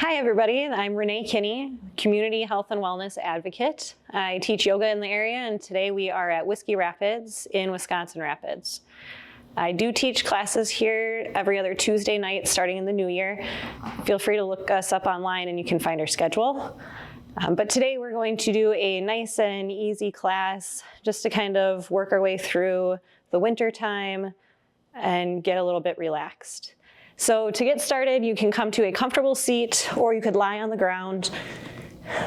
Hi everybody, I'm Renee Kinney, Community Health and Wellness Advocate. I teach yoga in the area, and today we are at Whiskey Rapids in Wisconsin Rapids. I do teach classes here every other Tuesday night starting in the new year. Feel free to look us up online and you can find our schedule. But today we're going to do a nice and easy class just to kind of work our way through the winter time and get a little bit relaxed. So to get started, you can come to a comfortable seat or you could lie on the ground,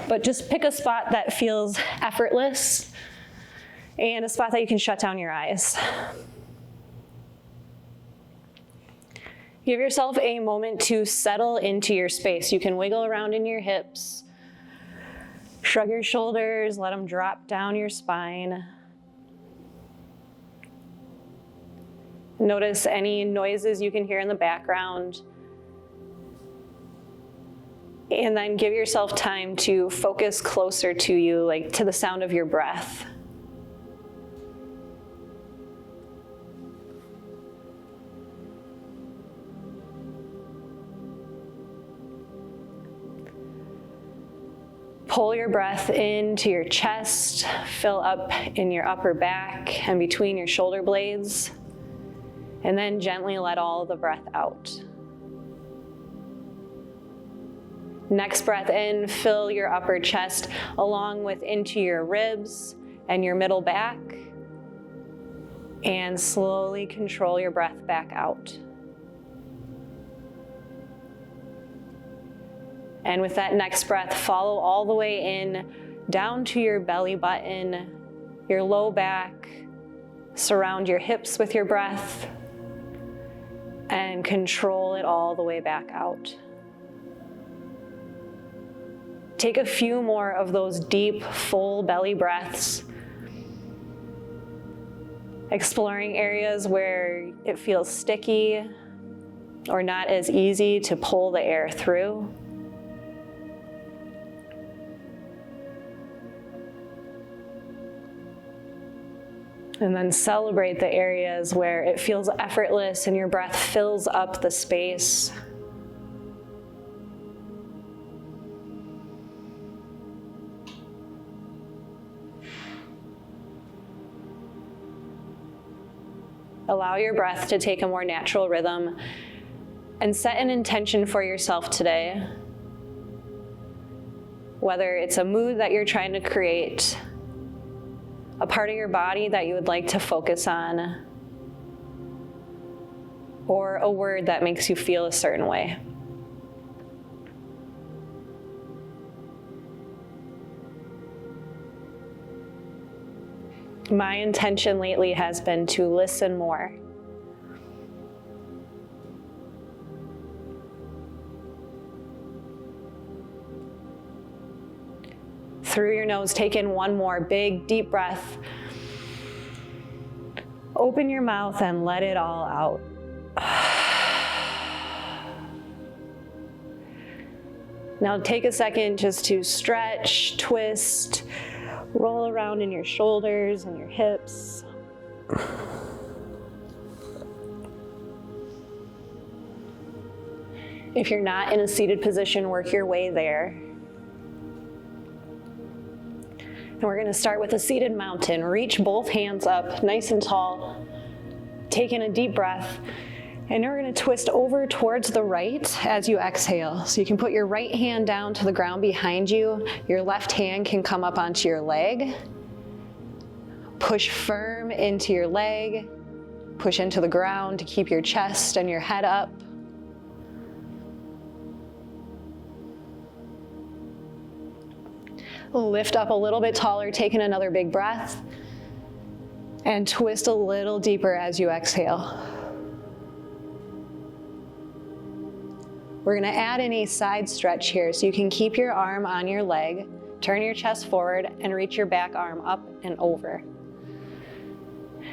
but just pick a spot that feels effortless and a spot that you can shut down your eyes. Give yourself a moment to settle into your space. You can wiggle around in your hips, shrug your shoulders, let them drop down your spine. Notice any noises you can hear in the background. And then give yourself time to focus closer to you, like to the sound of your breath. Pull your breath into your chest, fill up in your upper back and between your shoulder blades. And then gently let all the breath out. Next breath in, fill your upper chest along with into your ribs and your middle back. And slowly control your breath back out. And with that next breath, follow all the way in, down to your belly button, your low back. Surround your hips with your breath. And control it all the way back out. Take a few more of those deep, full belly breaths, exploring areas where it feels sticky or not as easy to pull the air through. And then celebrate the areas where it feels effortless and your breath fills up the space. Allow your breath to take a more natural rhythm and set an intention for yourself today. Whether it's a mood that you're trying to create, a part of your body that you would like to focus on, or a word that makes you feel a certain way. My intention lately has been to listen more. Through your nose, take in one more big, deep breath. Open your mouth and let it all out. Now take a second just to stretch, twist, roll around in your shoulders and your hips. If you're not in a seated position, work your way there. And we're gonna start with a seated mountain. Reach both hands up, nice and tall. Take in a deep breath. And we're gonna twist over towards the right as you exhale. So you can put your right hand down to the ground behind you. Your left hand can come up onto your leg. Push firm into your leg. Push into the ground to keep your chest and your head up. Lift up a little bit taller, take in another big breath, and twist a little deeper as you exhale. We're gonna add in a side stretch here, so you can keep your arm on your leg, turn your chest forward, and reach your back arm up and over.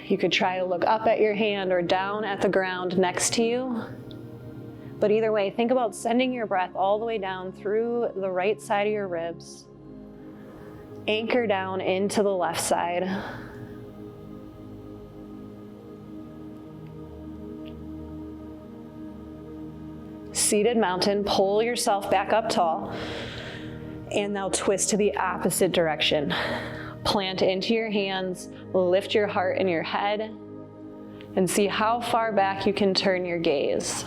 You could try to look up at your hand or down at the ground next to you. But either way, think about sending your breath all the way down through the right side of your ribs. Anchor down into the left side. Seated mountain, pull yourself back up tall, and now twist to the opposite direction. Plant into your hands, lift your heart and your head, and see how far back you can turn your gaze.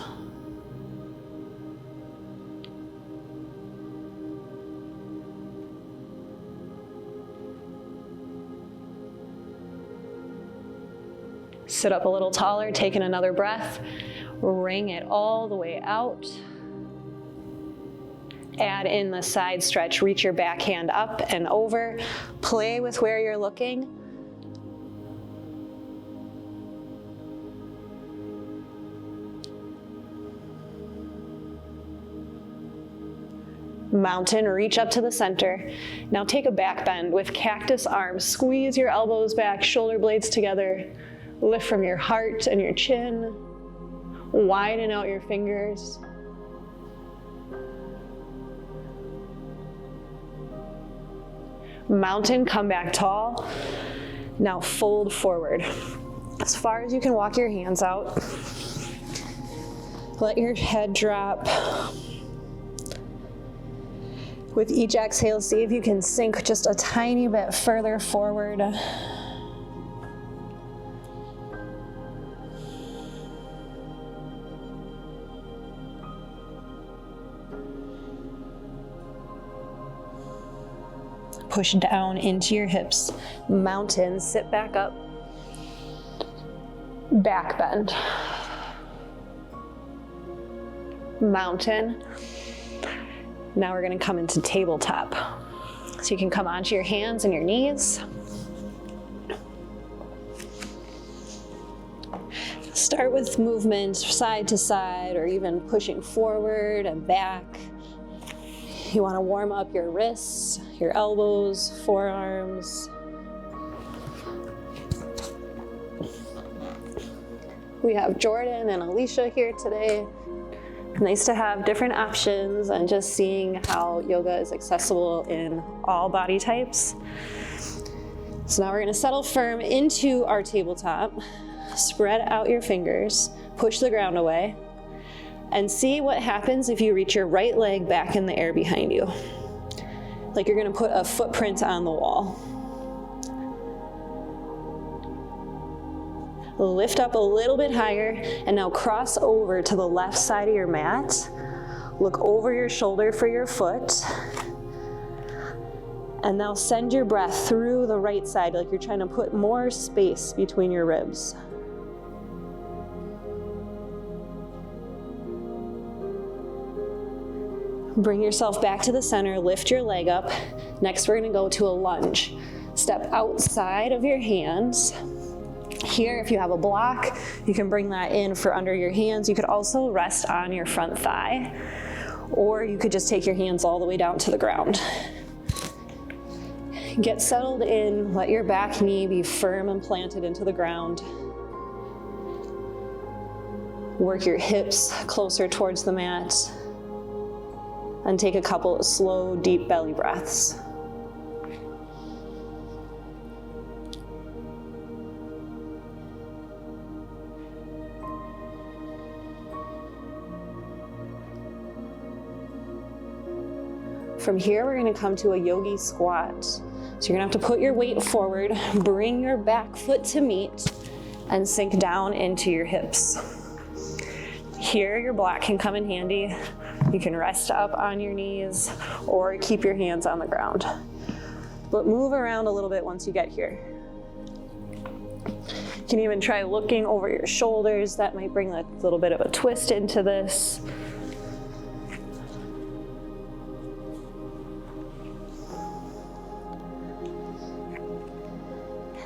Sit up a little taller, taking another breath. Wring it all the way out. Add in the side stretch, reach your back hand up and over. Play with where you're looking. Mountain, reach up to the center. Now take a back bend with cactus arms. Squeeze your elbows back, shoulder blades together. Lift from your heart and your chin. Widen out your fingers. Mountain, come back tall. Now fold forward. As far as you can walk your hands out. Let your head drop. With each exhale, see if you can sink just a tiny bit further forward. Push down into your hips. Mountain, sit back up. Back bend. Mountain. Now we're going to come into tabletop. So you can come onto your hands and your knees. Start with movement side to side or even pushing forward and back. You want to warm up your wrists, your elbows, forearms. We have Jordan and Alicia here today. Nice to have different options and just seeing how yoga is accessible in all body types. So now we're going to settle firm into our tabletop. Spread out your fingers, push the ground away, and see what happens if you reach your right leg back in the air behind you. Like you're going to put a footprint on the wall. Lift up a little bit higher, and now cross over to the left side of your mat. Look over your shoulder for your foot. And now send your breath through the right side, like you're trying to put more space between your ribs. Bring yourself back to the center, lift your leg up. Next, we're gonna go to a lunge. Step outside of your hands. Here, if you have a block, you can bring that in for under your hands. You could also rest on your front thigh, or you could just take your hands all the way down to the ground. Get settled in, let your back knee be firm and planted into the ground. Work your hips closer towards the mat, and take a couple of slow, deep belly breaths. From here, we're gonna come to a yogi squat. So you're gonna have to put your weight forward, bring your back foot to meet, and sink down into your hips. Here, your block can come in handy. You can rest up on your knees or keep your hands on the ground. But move around a little bit once you get here. You can even try looking over your shoulders. That might bring a little bit of a twist into this.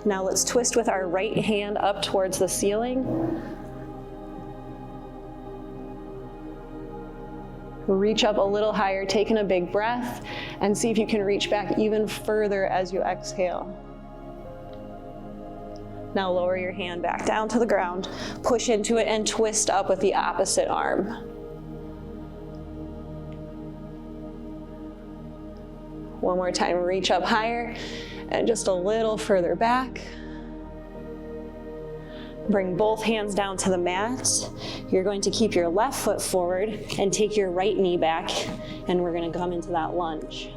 Now let's twist with our right hand up towards the ceiling. Reach up a little higher, taking a big breath, and see if you can reach back even further as you exhale. Now lower your hand back down to the ground, push into it, and twist up with the opposite arm. One more time, reach up higher, and just a little further back. Bring both hands down to the mat. You're going to keep your left foot forward and take your right knee back, and we're going to come into that lunge.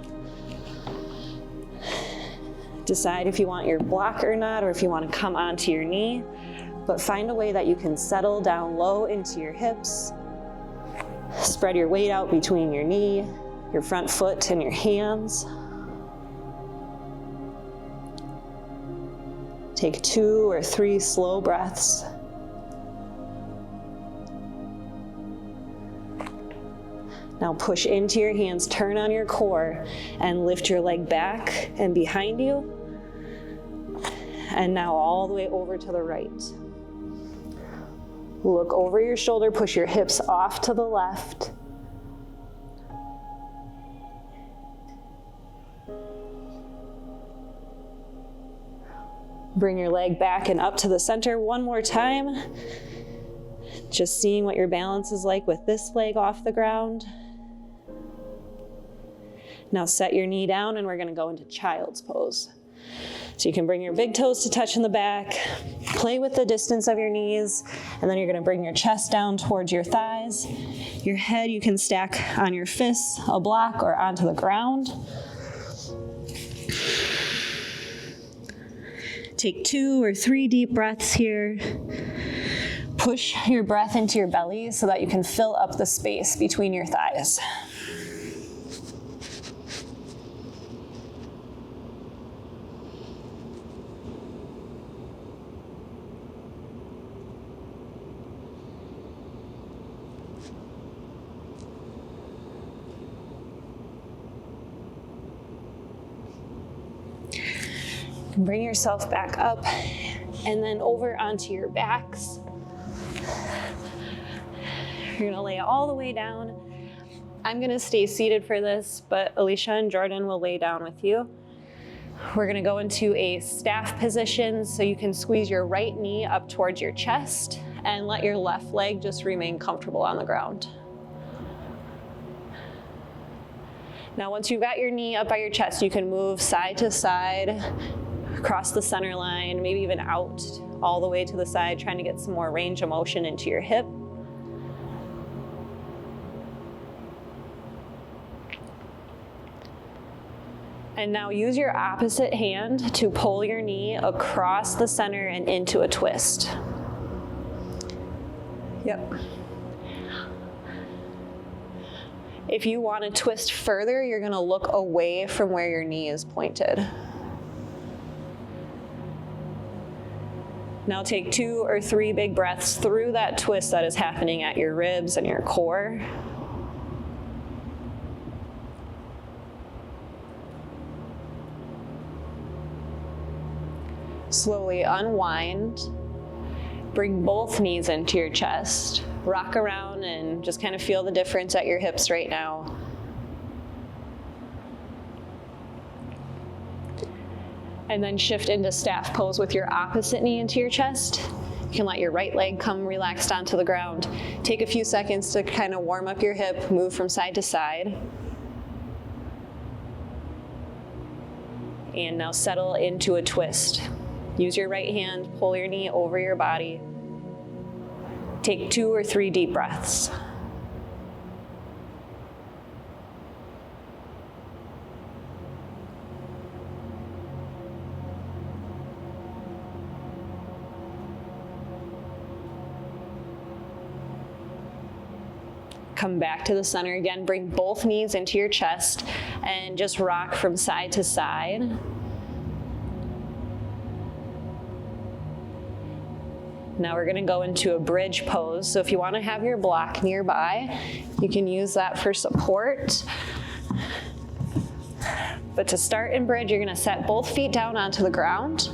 Decide if you want your block or not, or if you want to come onto your knee, but find a way that you can settle down low into your hips. Spread your weight out between your knee, your front foot, and your hands. Take 2 or 3 slow breaths. Now push into your hands, turn on your core, and lift your leg back and behind you. And now all the way over to the right. Look over your shoulder, push your hips off to the left. Bring your leg back and up to the center one more time. Just seeing what your balance is like with this leg off the ground. Now set your knee down and we're going to go into child's pose. So you can bring your big toes to touch in the back, play with the distance of your knees, and then you're going to bring your chest down towards your thighs. Your head you can stack on your fists, a block, or onto the ground. Take 2 or 3 deep breaths here. Push your breath into your belly so that you can fill up the space between your thighs. Bring yourself back up and then over onto your backs. You're gonna lay all the way down. I'm gonna stay seated for this, but Alicia and Jordan will lay down with you. We're gonna go into a staff position so you can squeeze your right knee up towards your chest and let your left leg just remain comfortable on the ground. Now, once you've got your knee up by your chest, you can move side to side, across the center line, maybe even out all the way to the side, trying to get some more range of motion into your hip. And now use your opposite hand to pull your knee across the center and into a twist. Yep. If you want to twist further, you're going to look away from where your knee is pointed. Now take 2 or 3 big breaths through that twist that is happening at your ribs and your core. Slowly unwind. Bring both knees into your chest. Rock around and just kind of feel the difference at your hips right now. And then shift into staff pose with your opposite knee into your chest. You can let your right leg come relaxed onto the ground. Take a few seconds to kind of warm up your hip, move from side to side. And now settle into a twist. Use your right hand, pull your knee over your body. Take 2 or 3 deep breaths. Come back to the center again, bring both knees into your chest and just rock from side to side. Now we're gonna go into a bridge pose. So if you wanna have your block nearby, you can use that for support. But to start in bridge, you're gonna set both feet down onto the ground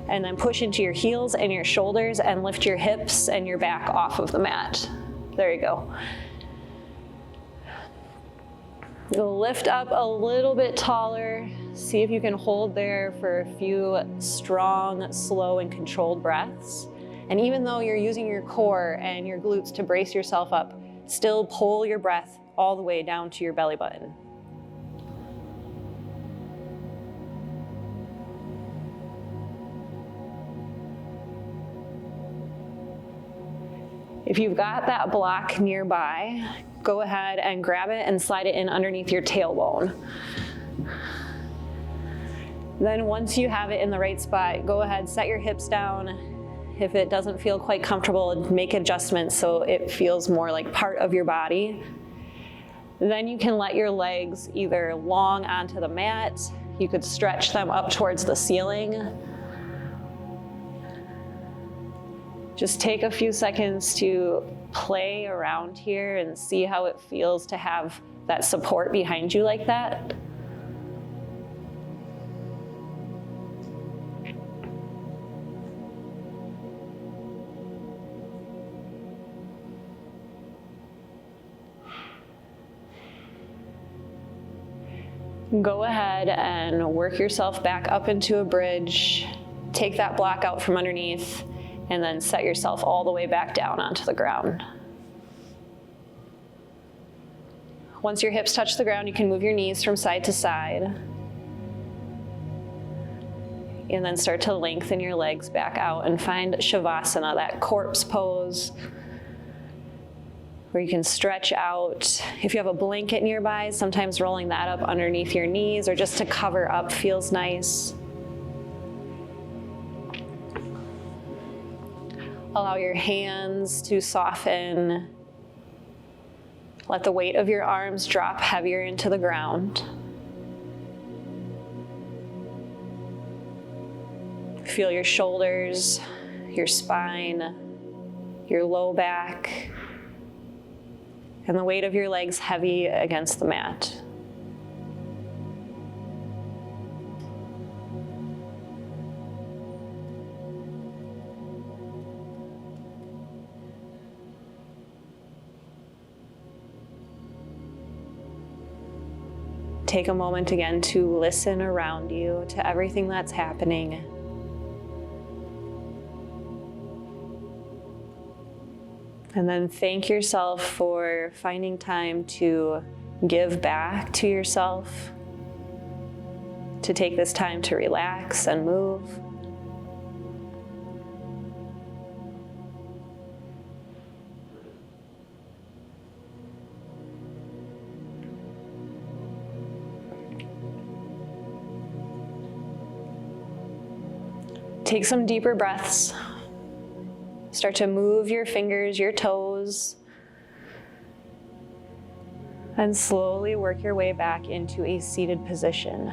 and then push into your heels and your shoulders and lift your hips and your back off of the mat. There you go. You'll lift up a little bit taller. See if you can hold there for a few strong, slow, and controlled breaths. And even though you're using your core and your glutes to brace yourself up, still pull your breath all the way down to your belly button. If you've got that block nearby, go ahead and grab it and slide it in underneath your tailbone. Then once you have it in the right spot, go ahead, set your hips down. If it doesn't feel quite comfortable, make adjustments so it feels more like part of your body. Then you can let your legs either long onto the mat, you could stretch them up towards the ceiling. Just take a few seconds to play around here and see how it feels to have that support behind you like that. Go ahead and work yourself back up into a bridge. Take that block out from underneath, and then set yourself all the way back down onto the ground. Once your hips touch the ground, you can move your knees from side to side. And then start to lengthen your legs back out and find Shavasana, that corpse pose, where you can stretch out. If you have a blanket nearby, sometimes rolling that up underneath your knees or just to cover up feels nice. Allow your hands to soften. Let the weight of your arms drop heavier into the ground. Feel your shoulders, your spine, your low back, and the weight of your legs heavy against the mat. Take a moment again to listen around you to everything that's happening. And then thank yourself for finding time to give back to yourself, to take this time to relax and move. Take some deeper breaths. Start to move your fingers, your toes, and slowly work your way back into a seated position.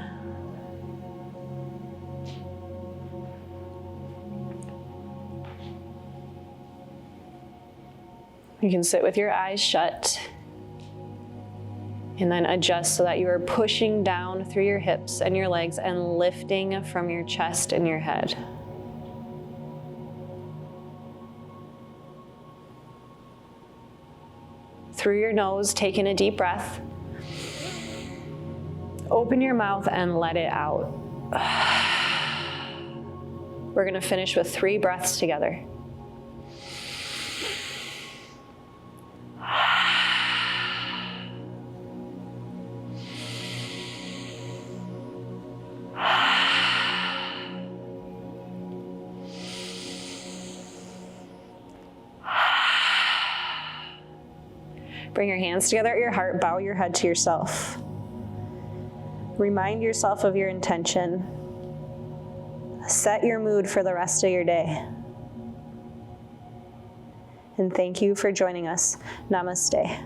You can sit with your eyes shut and then adjust so that you are pushing down through your hips and your legs and lifting from your chest and your head. Through your nose, take in a deep breath. Open your mouth and let it out. We're going to finish with 3 breaths together. Bring your hands together at your heart, bow your head to yourself. Remind yourself of your intention. Set your mood for the rest of your day. And thank you for joining us. Namaste.